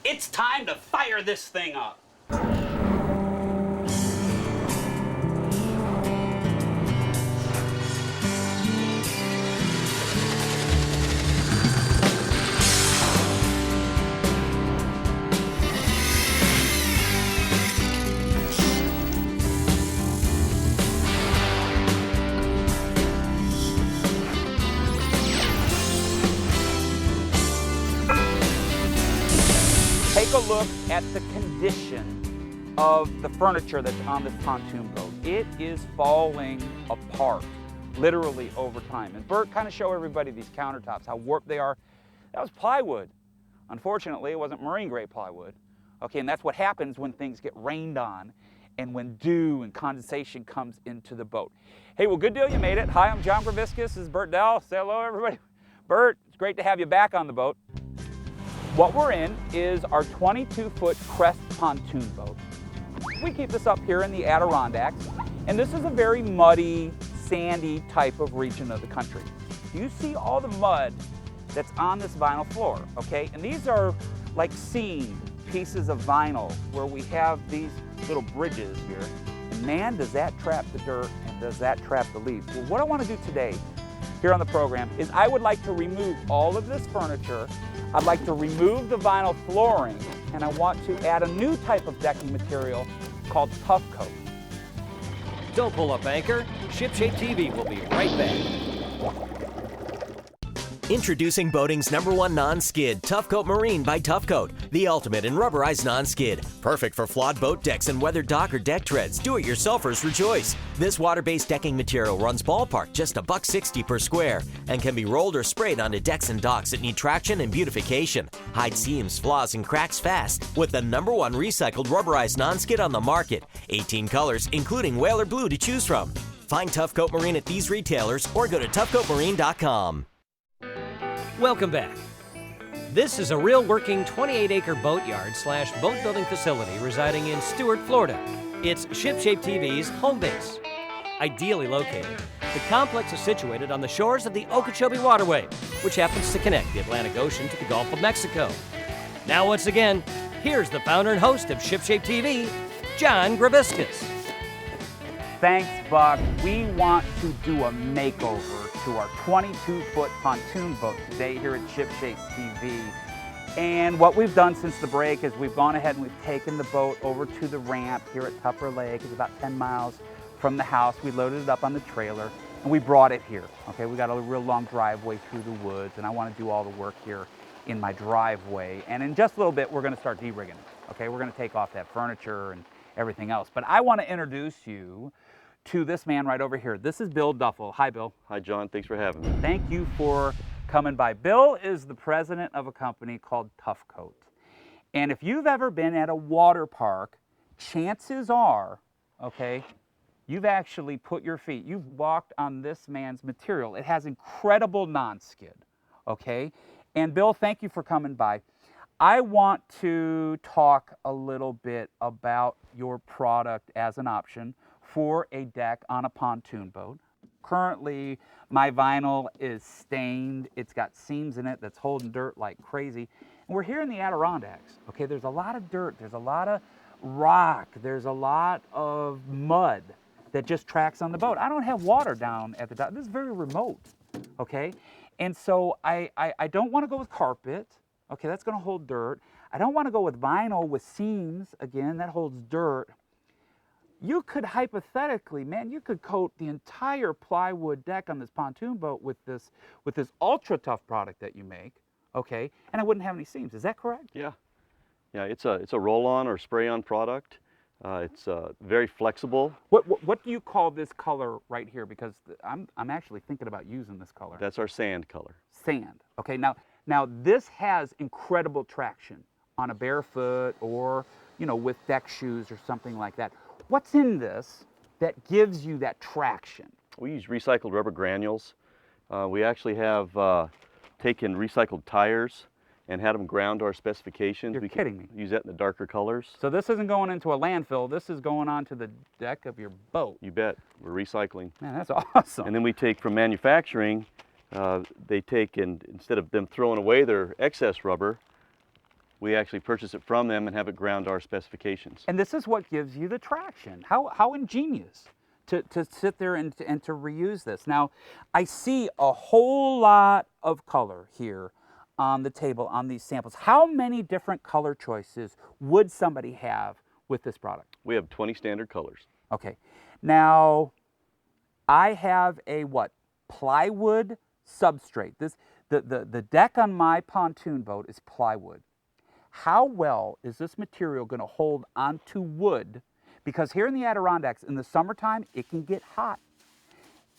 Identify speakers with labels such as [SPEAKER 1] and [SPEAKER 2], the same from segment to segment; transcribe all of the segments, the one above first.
[SPEAKER 1] It's time to fire this thing up. Take a look at the condition of the furniture that's on this pontoon boat. It is falling apart, literally over time. And Bert, kind of show everybody these countertops, how warped they are. That was plywood. Unfortunately, it wasn't marine grade plywood. Okay, and that's what happens when things get rained on and when dew and condensation comes into the boat. Hey, well, good deal, you made it. Hi, I'm John Greviskis. This is Bert Dell. Say hello, everybody. Bert, it's great to have you back on the boat. What we're in is our 22-foot Crest pontoon boat. We keep this up here in the Adirondacks, and this is a very muddy, sandy type of region of the country. You see all the mud that's on this vinyl floor, okay? And these are like seamed pieces of vinyl where we have these little bridges here. And man, does that trap the dirt and does that trap the leaves. Well, what I want to do today here on the program is I would like to remove all of this furniture. I'd like to remove the vinyl flooring, and I want to add a new type of decking material called Tuff Coat.
[SPEAKER 2] Don't pull up anchor. ShipShape TV will be right back.
[SPEAKER 3] Introducing boating's #1 non-skid, Tuff Coat Marine by Tuff Coat, the ultimate in rubberized non-skid. Perfect for flawed boat decks and weathered dock or deck treads. Do-it-yourselfers rejoice. This water-based decking material runs ballpark just $1.60 per square and can be rolled or sprayed onto decks and docks that need traction and beautification. Hide seams, flaws, and cracks fast with the #1 recycled rubberized non-skid on the market. 18 colors, including whale or blue to choose from. Find Tuff Coat Marine at these retailers or go to tuffcoatmarine.com.
[SPEAKER 2] Welcome back. This is a real working 28-acre boatyard / boat building facility residing in Stuart, Florida. It's ShipShape TV's home base. Ideally located, the complex is situated on the shores of the Okeechobee Waterway, which happens to connect the Atlantic Ocean to the Gulf of Mexico. Now, once again, here's the founder and host of ShipShape TV, John Greviskis.
[SPEAKER 1] Thanks, Buck. We want to do a makeover to our 22-foot pontoon boat today here at ShipShape TV. And what we've done since the break is we've gone ahead and we've taken the boat over to the ramp here at Tupper Lake. It's about 10 miles from the house. We loaded it up on the trailer and we brought it here. Okay, we got a real long driveway through the woods, and I want to do all the work here in my driveway. And in just a little bit, we're going to start de-rigging it. Okay, we're going to take off that furniture and everything else. But I want to introduce you to this man right over here. This is Bill Duffle. Hi, Bill.
[SPEAKER 4] Hi, John. Thanks for having me.
[SPEAKER 1] Thank you for coming by. Bill is the president of a company called Tuff Coat. And if you've ever been at a water park, chances are, okay, you've actually put your feet, you've walked on this man's material. It has incredible non-skid, okay? And Bill, thank you for coming by. I want to talk a little bit about your product as an option for a deck on a pontoon boat. Currently, my vinyl is stained. It's got seams in it that's holding dirt like crazy. And we're here in the Adirondacks, okay? There's a lot of dirt, there's a lot of rock, there's a lot of mud that just tracks on the boat. I don't have water down at the dock. This is very remote, okay? And so I don't want to go with carpet, okay? That's gonna hold dirt. I don't want to go with vinyl with seams, again, that holds dirt. You could hypothetically, man, you could coat the entire plywood deck on this pontoon boat with this ultra tough product that you make, okay? And I wouldn't have any seams. Is that correct?
[SPEAKER 4] Yeah, it's a roll-on or spray-on product. It's very flexible.
[SPEAKER 1] What do you call this color right here? Because I'm actually thinking about using this color.
[SPEAKER 4] That's our sand color.
[SPEAKER 1] Sand. Okay. Now this has incredible traction on a barefoot or with deck shoes or something like that. What's in this that gives you that traction?
[SPEAKER 4] We use recycled rubber granules. We actually have taken recycled tires and had them ground to our specifications.
[SPEAKER 1] You're kidding me.
[SPEAKER 4] Use that in the darker colors.
[SPEAKER 1] So this isn't going into a landfill. This is going onto the deck of your boat.
[SPEAKER 4] You bet. We're recycling.
[SPEAKER 1] Man, that's awesome.
[SPEAKER 4] And then we take from manufacturing, they take, and instead of them throwing away their excess rubber, we actually purchase it from them and have it ground to our specifications.
[SPEAKER 1] And this is what gives you the traction. How ingenious to sit there and to reuse this. Now, I see a whole lot of color here on the table on these samples. How many different color choices would somebody have with this product?
[SPEAKER 4] We have 20 standard colors.
[SPEAKER 1] Okay. Now, I have a what? Plywood substrate. The deck on my pontoon boat is plywood. How well is this material going to hold onto wood? Because here in the Adirondacks, in the summertime, it can get hot.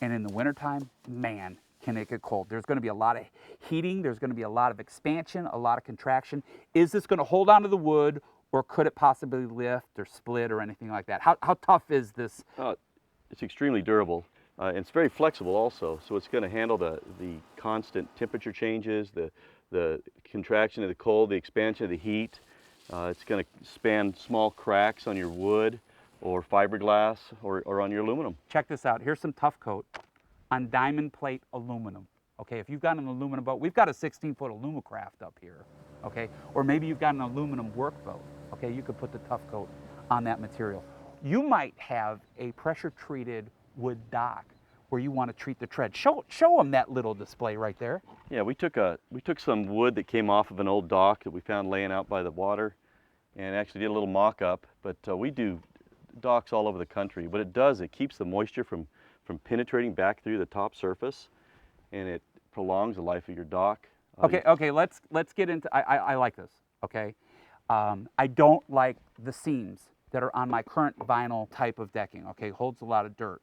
[SPEAKER 1] And in the wintertime, man, can it get cold. There's going to be a lot of heating. There's going to be a lot of expansion, a lot of contraction. Is this going to hold onto the wood, or could it possibly lift or split or anything like that? How tough is this?
[SPEAKER 4] It's extremely durable. And it's very flexible also, so it's going to handle the constant temperature changes, the contraction of the cold, the expansion of the heat. It's going to span small cracks on your wood or fiberglass or on your aluminum.
[SPEAKER 1] Check this out. Here's some Tuff Coat on diamond plate aluminum. Okay, if you've got an aluminum boat, we've got a 16-foot Alumacraft up here, okay? Or maybe you've got an aluminum workboat, okay? You could put the Tuff Coat on that material. You might have a pressure-treated wood dock where you want to treat the tread. Show them that little display right there.
[SPEAKER 4] Yeah, we took some wood that came off of an old dock that we found laying out by the water and actually did a little mock-up. But we do docks all over the country. What it does, it keeps the moisture from penetrating back through the top surface, and it prolongs the life of your dock.
[SPEAKER 1] Okay, let's get into, I like this, okay? I don't like the seams that are on my current vinyl type of decking, okay? Holds a lot of dirt.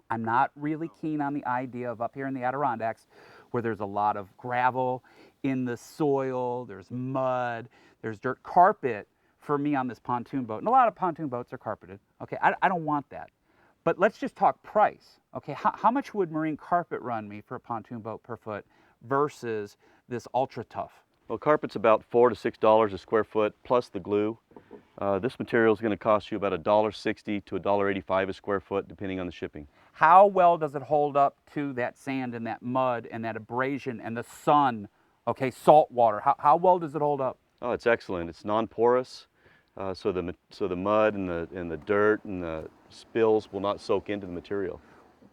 [SPEAKER 1] I'm not really keen on the idea of up here in the Adirondacks where there's a lot of gravel in the soil, there's mud, there's dirt. Carpet for me on this pontoon boat, and a lot of pontoon boats are carpeted, okay? I don't want that. But let's just talk price, okay? How much would Marine Carpet run me for a pontoon boat per foot versus this Ultra Tough?
[SPEAKER 4] Well, carpet's about $4 to $6 a square foot plus the glue. This material is going to cost you about $1.60 to $1.85 a square foot, depending on the shipping.
[SPEAKER 1] How well does it hold up to that sand and that mud and that abrasion and the sun, okay, salt water? How well does it hold up?
[SPEAKER 4] Oh, it's excellent. It's non-porous, so the mud and the dirt and the spills will not soak into the material.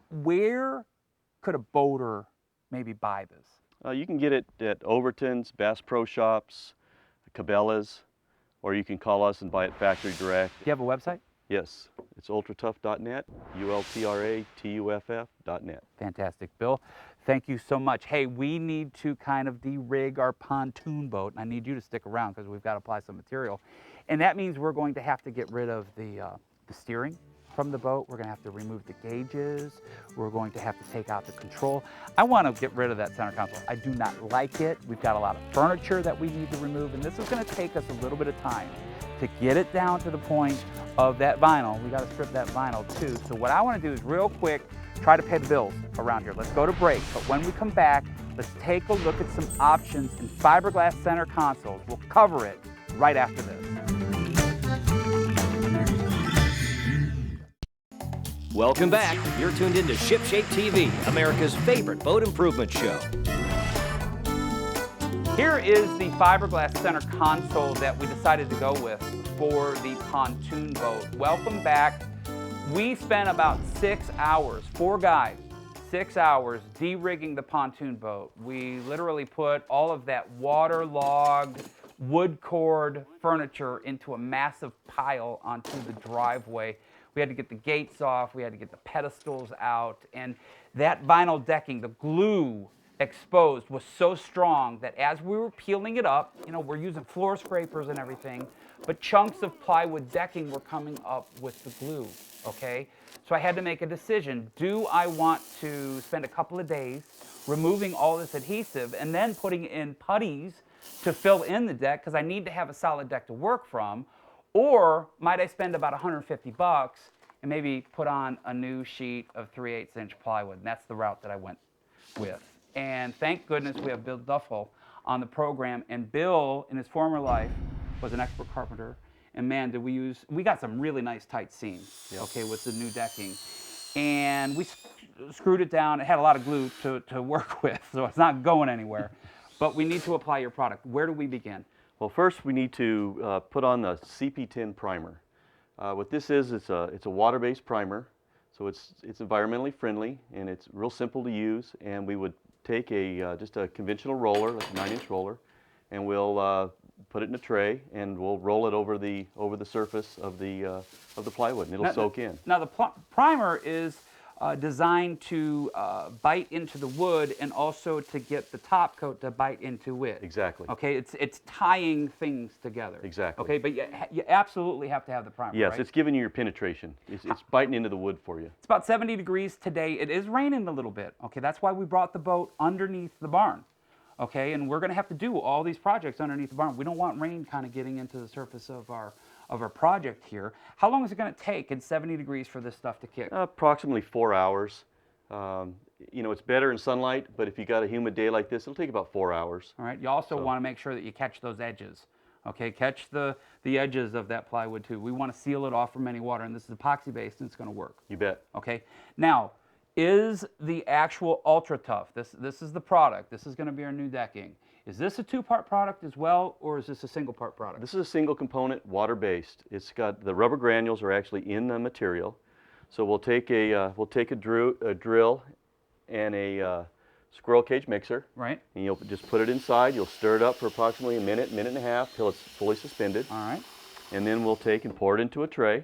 [SPEAKER 1] Where could a boater maybe buy this?
[SPEAKER 4] You can get it at Overton's, Bass Pro Shops, Cabela's, or you can call us and buy it factory direct.
[SPEAKER 1] Do you have a website?
[SPEAKER 4] Yes, it's ultratuff.net, ultratuff.net.
[SPEAKER 1] Fantastic, Bill. Thank you so much. Hey, we need to kind of de-rig our pontoon boat, and I need you to stick around because we've got to apply some material. And that means we're going to have to get rid of the steering from the boat. We're going to have to remove the gauges. We're going to have to take out the control. I want to get rid of that center console. I do not like it. We've got a lot of furniture that we need to remove, and this is going to take us a little bit of time to get it down to the point of that vinyl. We got to strip that vinyl too. So what I want to do is real quick, try to pay the bills around here. Let's go to break, but when we come back, let's take a look at some options in fiberglass center consoles. We'll cover it right after this.
[SPEAKER 2] Welcome back. You're tuned into ShipShape TV, America's favorite boat improvement show.
[SPEAKER 1] Here is the fiberglass center console that we decided to go with for the pontoon boat. Welcome back. We spent about 6 hours, 4 guys, 6 hours de-rigging the pontoon boat. We literally put all of that waterlogged wood cord furniture into a massive pile onto the driveway. We had to get the gates off, we had to get the pedestals out, and that vinyl decking, the glue exposed was so strong that as we were peeling it up, you know, we're using floor scrapers and everything, but chunks of plywood decking were coming up with the glue, okay? So I had to make a decision. Do I want to spend a couple of days removing all this adhesive and then putting in putties to fill in the deck, because I need to have a solid deck to work from, or might I spend about $150 and maybe put on a new sheet of 3/8 inch plywood? And that's the route that I went with. And thank goodness we have Bill Duffle on the program. And Bill, in his former life, was an expert carpenter. And man, did we got some really nice tight seams, okay, with the new decking. And we screwed it down. It had a lot of glue to work with, so it's not going anywhere. But we need to apply your product. Where do we begin?
[SPEAKER 4] Well, first we need to put on the CP10 primer. What this is, it's a water-based primer, so it's environmentally friendly and it's real simple to use. And we would take just a conventional roller, like a 9-inch roller, and we'll put it in a tray and we'll roll it over the surface of the plywood, and it'll soak in.
[SPEAKER 1] Now the primer is designed to bite into the wood and also to get the top coat to bite into it.
[SPEAKER 4] Exactly.
[SPEAKER 1] Okay, it's tying things together.
[SPEAKER 4] Exactly.
[SPEAKER 1] Okay, but you absolutely have to have the primer.
[SPEAKER 4] Yes,
[SPEAKER 1] right?
[SPEAKER 4] it's giving you your penetration. It's biting into the wood for you.
[SPEAKER 1] It's about 70 degrees today. It is raining a little bit. Okay, that's why we brought the boat underneath the barn. Okay, and we're going to have to do all these projects underneath the barn. We don't want rain kind of getting into the surface of our project here. How long is it going to take in 70 degrees for this stuff to kick?
[SPEAKER 4] Approximately 4 hours. You know, it's better in sunlight, but if you got a humid day like this, it'll take about 4 hours.
[SPEAKER 1] All right, you also want to make sure that you catch those edges. Okay, catch the edges of that plywood too. We want to seal it off from any water, and this is epoxy based and it's going to work.
[SPEAKER 4] You bet.
[SPEAKER 1] Okay, now, is the actual Ultra Tough, this is the product, this is going to be our new decking. Is this a two-part product as well, or is this a single-part product?
[SPEAKER 4] This is a single component, water-based. It's got, the rubber granules are actually in the material. So we'll take a drill and a squirrel cage mixer.
[SPEAKER 1] Right.
[SPEAKER 4] And you'll just put it inside. You'll stir it up for approximately a minute and a half till it's fully suspended.
[SPEAKER 1] All right.
[SPEAKER 4] And then we'll take and pour it into a tray.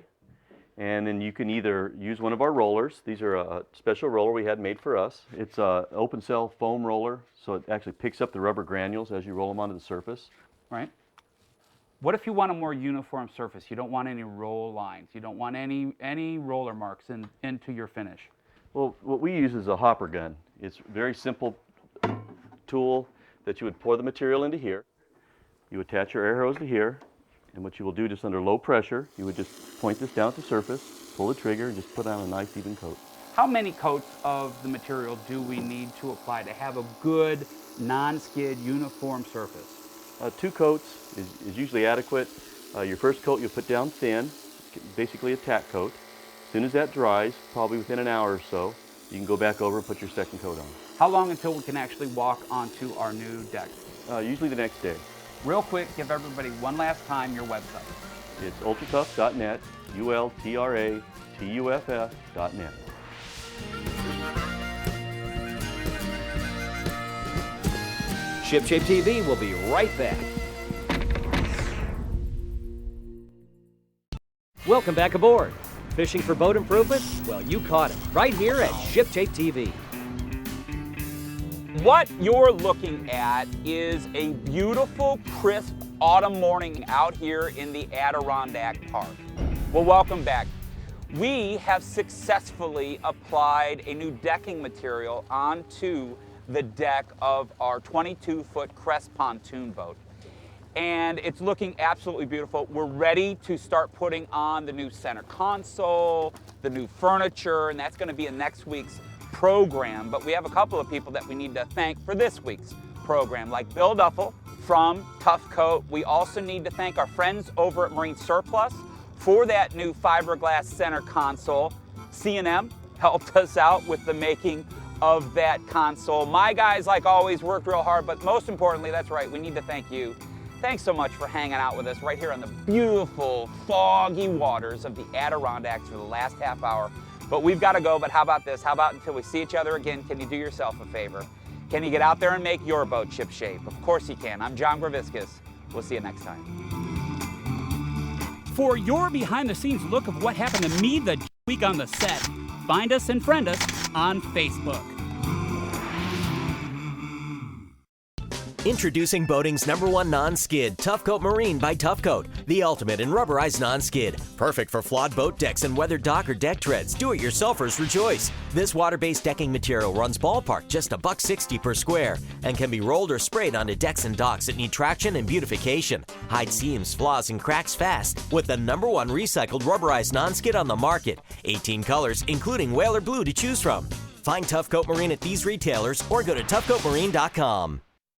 [SPEAKER 4] And then you can either use one of our rollers. These are a special roller we had made for us. It's an open cell foam roller, so it actually picks up the rubber granules as you roll them onto the surface.
[SPEAKER 1] Right. What if you want a more uniform surface? You don't want any roll lines. You don't want any roller marks into your finish.
[SPEAKER 4] Well, what we use is a hopper gun. It's a very simple tool that you would pour the material into here. You attach your air hose to here. And what you will do, just under low pressure, you would just point this down at the surface, pull the trigger, and just put on a nice even coat.
[SPEAKER 1] How many coats of the material do we need to apply to have a good non-skid uniform surface?
[SPEAKER 4] 2 coats is usually adequate. Your first coat you'll put down thin, basically a tack coat. As soon as that dries, probably within an hour or so, you can go back over and put your second coat on.
[SPEAKER 1] How long until we can actually walk onto our new deck?
[SPEAKER 4] Usually the next day.
[SPEAKER 1] Real quick, give everybody one last time your website.
[SPEAKER 4] It's ultratuff.net, ultratuff.net.
[SPEAKER 2] Ship Shape TV will be right back. Welcome back aboard. Fishing for boat improvement? Well, you caught it right here at Ship Shape TV.
[SPEAKER 1] What you're looking at is a beautiful, crisp autumn morning out here in the Adirondack Park. Well, welcome back. We have successfully applied a new decking material onto the deck of our 22-foot Crest pontoon boat. And it's looking absolutely beautiful. We're ready to start putting on the new center console, the new furniture, and that's going to be in next week's program. But we have a couple of people that we need to thank for this week's program, like Bill Duffle from Tuff Coat. We also need to thank our friends over at Marine Surplus for that new fiberglass center console. C&M helped us out with the making of that console. My guys, like always, worked real hard, but most importantly, that's right, we need to thank you. Thanks so much for hanging out with us right here on the beautiful, foggy waters of the Adirondacks for the last half hour. But we've got to go, but how about this? How about until we see each other again, can you do yourself a favor? Can you get out there and make your boat ship shape? Of course you can. I'm John Greviskis. We'll see you next time. For your behind-the-scenes look of what happened to me the week on the set, find us and friend us on Facebook.
[SPEAKER 3] Introducing boating's #1 non-skid, Tuff Coat Marine by Tuff Coat, the ultimate in rubberized non-skid. Perfect for flawed boat decks and weathered dock or deck treads. Do-it-yourselfers rejoice. This water-based decking material runs ballpark just $1.60 per square and can be rolled or sprayed onto decks and docks that need traction and beautification. Hide seams, flaws, and cracks fast with the #1 recycled rubberized non-skid on the market. 18 colors, including whaler blue to choose from. Find Tuff Coat Marine at these retailers or go to tuffcoatmarine.com.